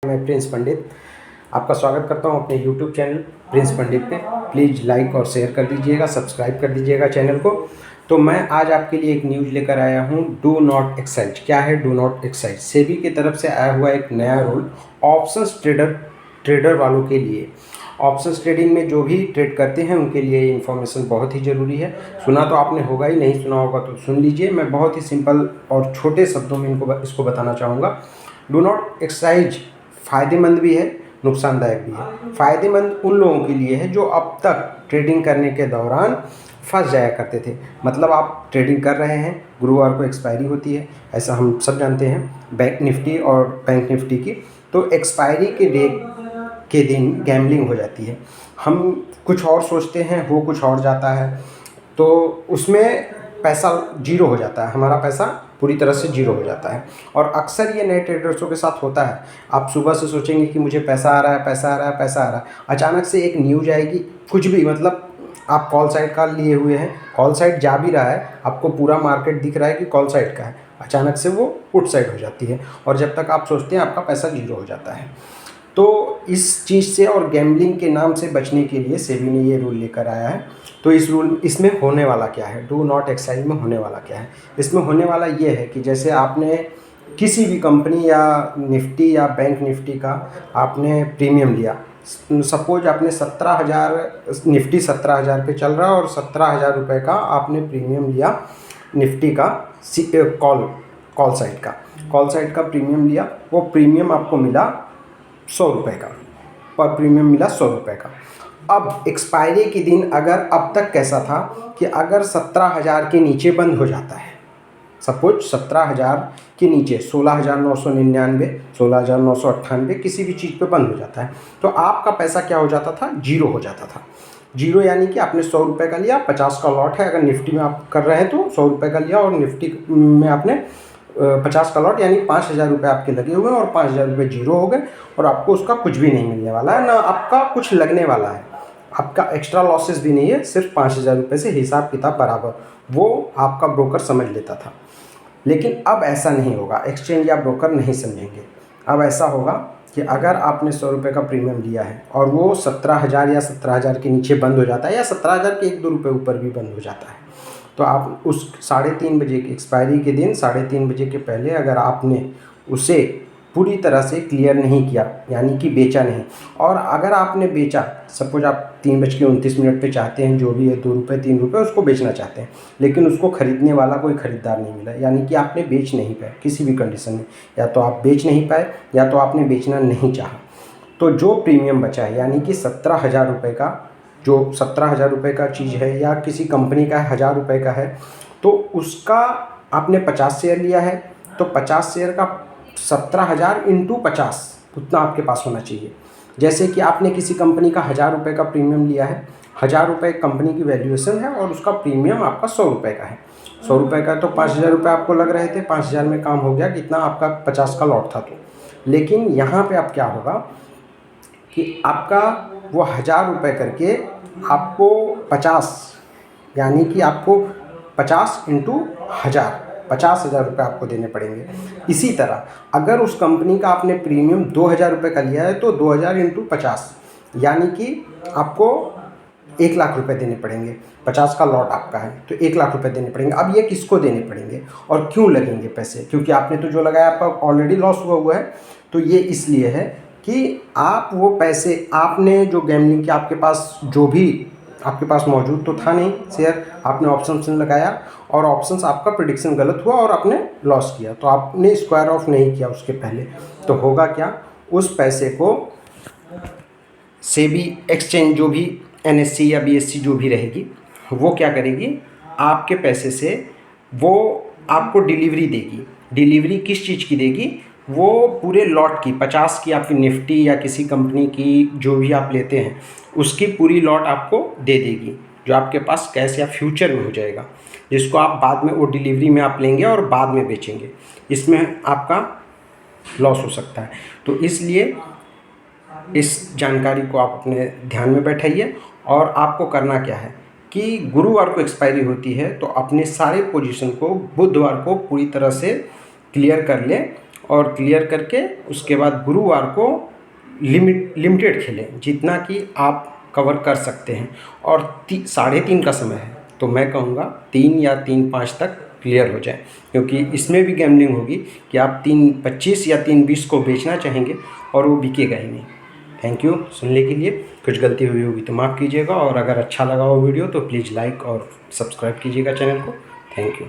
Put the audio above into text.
मैं प्रिंस पंडित आपका स्वागत करता हूं अपने YouTube चैनल प्रिंस पंडित पे। प्लीज़ लाइक और शेयर कर दीजिएगा, सब्सक्राइब कर दीजिएगा चैनल को। तो मैं आज आपके लिए एक न्यूज़ लेकर आया हूं, डू नॉट एक्साइज। क्या है डू नॉट एक्साइज? सेबी की तरफ से आया हुआ एक नया रूल ऑप्शंस ट्रेडर वालों के लिए। ऑप्शंस ट्रेडिंग में जो भी ट्रेड करते हैं उनके लिए ये इन्फॉर्मेशन बहुत ही ज़रूरी है। सुना तो आपने होगा ही, नहीं सुना होगा तो सुन लीजिए। मैं बहुत ही सिंपल और छोटे शब्दों में इसको बताना चाहूँगा। डू नॉट एक्साइज फ़ायदेमंद भी है, नुकसानदायक भी है। फ़ायदेमंद उन लोगों के लिए है जो अब तक ट्रेडिंग करने के दौरान फंस जाया करते थे। मतलब आप ट्रेडिंग कर रहे हैं, गुरुवार को एक्सपायरी होती है, ऐसा हम सब जानते हैं बैंक निफ्टी और बैंक निफ्टी की। तो एक्सपायरी के डे के दिन गैम्बलिंग हो जाती है। हम कुछ और सोचते हैं, हो कुछ और जाता है, तो उसमें पैसा जीरो हो जाता है, हमारा पैसा पूरी तरह से जीरो हो जाता है। और अक्सर ये नए ट्रेडर्सों के साथ होता है। आप सुबह से सोचेंगे कि मुझे पैसा आ रहा है, पैसा आ रहा है, पैसा आ रहा है। अचानक से एक न्यूज़ आएगी, कुछ भी, मतलब आप कॉल साइड का लिए हुए हैं, कॉल साइड जा भी रहा है, आपको पूरा मार्केट दिख रहा है कि कॉल साइड का है, अचानक से वो पुट साइड हो जाती है और जब तक आप सोचते हैं आपका पैसा जीरो हो जाता है। तो इस चीज़ से और गैम्बलिंग के नाम से बचने के लिए सेबी ने ये रूल लेकर आया है। तो इसमें होने वाला क्या है, डू नॉट एक्साइज में होने वाला क्या है? इसमें होने वाला ये है कि जैसे आपने किसी भी कंपनी या निफ्टी या बैंक निफ्टी का आपने प्रीमियम लिया। सपोज आपने 17,000, निफ्टी 17,000 पे चल रहा है और 17,000 रुपये का आपने प्रीमियम लिया निफ्टी का, कॉल साइड का प्रीमियम लिया। वो प्रीमियम आपको मिला 100 रुपये का, पर प्रीमियम मिला 100 रुपये का। अब एक्सपायरी के दिन अगर अब तक कैसा था कि अगर 17,000 के नीचे बंद हो जाता है, सपोज 17,000 के नीचे 16,999, 16,998 किसी भी चीज़ पे बंद हो जाता है, तो आपका पैसा क्या हो जाता था? जीरो हो जाता था। जीरो यानी कि आपने 100 रुपये का लिया, 50 का लॉट है, अगर निफ्टी में आप कर रहे हैं तो 100 रुपये का लिया और निफ्टी में आपने 50 का लॉट, यानी 5,000 रुपये आपके लगे हुए हैं और 5,000 रुपये जीरो हो गए और आपको उसका कुछ भी नहीं मिलने वाला है, ना आपका कुछ लगने वाला है, आपका एक्स्ट्रा लॉसेस भी नहीं है, सिर्फ 5,000 रुपये से हिसाब किताब बराबर, वो आपका ब्रोकर समझ लेता था। लेकिन अब ऐसा नहीं होगा, एक्सचेंज या ब्रोकर नहीं समझेंगे। अब ऐसा होगा कि अगर आपने 100 रुपये का प्रीमियम लिया है और वो 17,000 या 17,000 के नीचे बंद हो जाता है या 17,000 के 1-2 रुपये ऊपर भी बंद हो जाता है, तो आप उस 3:30 बजे की एक्सपायरी के दिन 3:30 बजे के पहले अगर आपने उसे पूरी तरह से क्लियर नहीं किया, यानी कि बेचा नहीं, और अगर आपने बेचा, सपोज आप 3:29 पे चाहते हैं, जो भी है 2 रुपये 3 रुपये उसको बेचना चाहते हैं, लेकिन उसको ख़रीदने वाला कोई ख़रीदार नहीं मिला, यानी कि आपने बेच नहीं पाए किसी भी कंडीशन में, या तो आप बेच नहीं पाए या तो आपने बेचना नहीं चाहा। तो जो प्रीमियम बचा है, यानी कि 17,000 रुपये का, जो 17,000 रुपये का चीज़ है या किसी कंपनी का 1,000 रुपये का है, तो उसका आपने 50 शेयर लिया है, तो 50 शेयर का 17,000 इंटू 50 उतना आपके पास होना चाहिए। जैसे कि आपने किसी कंपनी का 1,000 रुपये का प्रीमियम लिया है, 1,000 रुपये कंपनी की वैल्यूएशन है और उसका प्रीमियम आपका 100 रुपये का है। 100 रुपये का तो 5,000 रुपये आपको लग रहे थे, 5,000 में काम हो गया, कितना आपका 50 का लॉट था। तो लेकिन यहाँ पे अब क्या होगा कि आपका वो 1,000 रुपये करके आपको 50, यानी कि आपको 50 इंटू 1,000, 50,000 रुपये आपको देने पड़ेंगे। इसी तरह अगर उस कंपनी का आपने प्रीमियम 2,000 रुपये का लिया है, तो 2,000 इंटू 50, यानी कि आपको 1,00,000 रुपये देने पड़ेंगे। 50 का लॉट आपका है तो 1,00,000 रुपये देने पड़ेंगे। अब ये किसको देने पड़ेंगे और क्यों लगेंगे पैसे? क्योंकि आपने तो जो लगाया आपका ऑलरेडी लॉस हुआ है। तो ये इसलिए है कि आप वो पैसे, आपने जो गैम्बलिंग किया, आपके पास जो भी आपके पास मौजूद तो था नहीं शेयर, आपने ऑप्शंस में लगाया और ऑप्शंस आपका प्रेडिक्शन गलत हुआ और आपने लॉस किया, तो आपने स्क्वायर ऑफ नहीं किया उसके पहले। तो होगा क्या, उस पैसे को सेबी एक्सचेंज, जो भी NSE या BSE जो भी रहेगी, वो क्या करेगी, आपके पैसे से वो आपको डिलीवरी देगी। डिलीवरी किस चीज़ की देगी? वो पूरे लॉट की, 50 की आपकी निफ्टी या किसी कंपनी की जो भी आप लेते हैं उसकी पूरी लॉट आपको दे देगी, जो आपके पास कैश या फ्यूचर में हो जाएगा, जिसको आप बाद में वो डिलीवरी में आप लेंगे और बाद में बेचेंगे। इसमें आपका लॉस हो सकता है। तो इसलिए इस जानकारी को आप अपने ध्यान में बैठाइए। और आपको करना क्या है कि गुरुवार को एक्सपायरी होती है, तो अपने सारे पोजीशन को बुधवार को पूरी तरह से क्लियर कर लें और क्लियर करके उसके बाद गुरुवार को लिमिटेड खेलें, जितना कि आप कवर कर सकते हैं। और 3:30 का समय है, तो मैं कहूँगा 3 या 3:05 तक क्लियर हो जाए, क्योंकि इसमें भी गैम्बलिंग होगी कि आप 3:25 या 3:20 को बेचना चाहेंगे और वो बिकेगा ही नहीं। थैंक यू सुनने के लिए। कुछ गलती हुई होगी तो माफ़ कीजिएगा, और अगर अच्छा लगा हो वीडियो तो प्लीज़ लाइक और सब्सक्राइब कीजिएगा चैनल को। Thank you.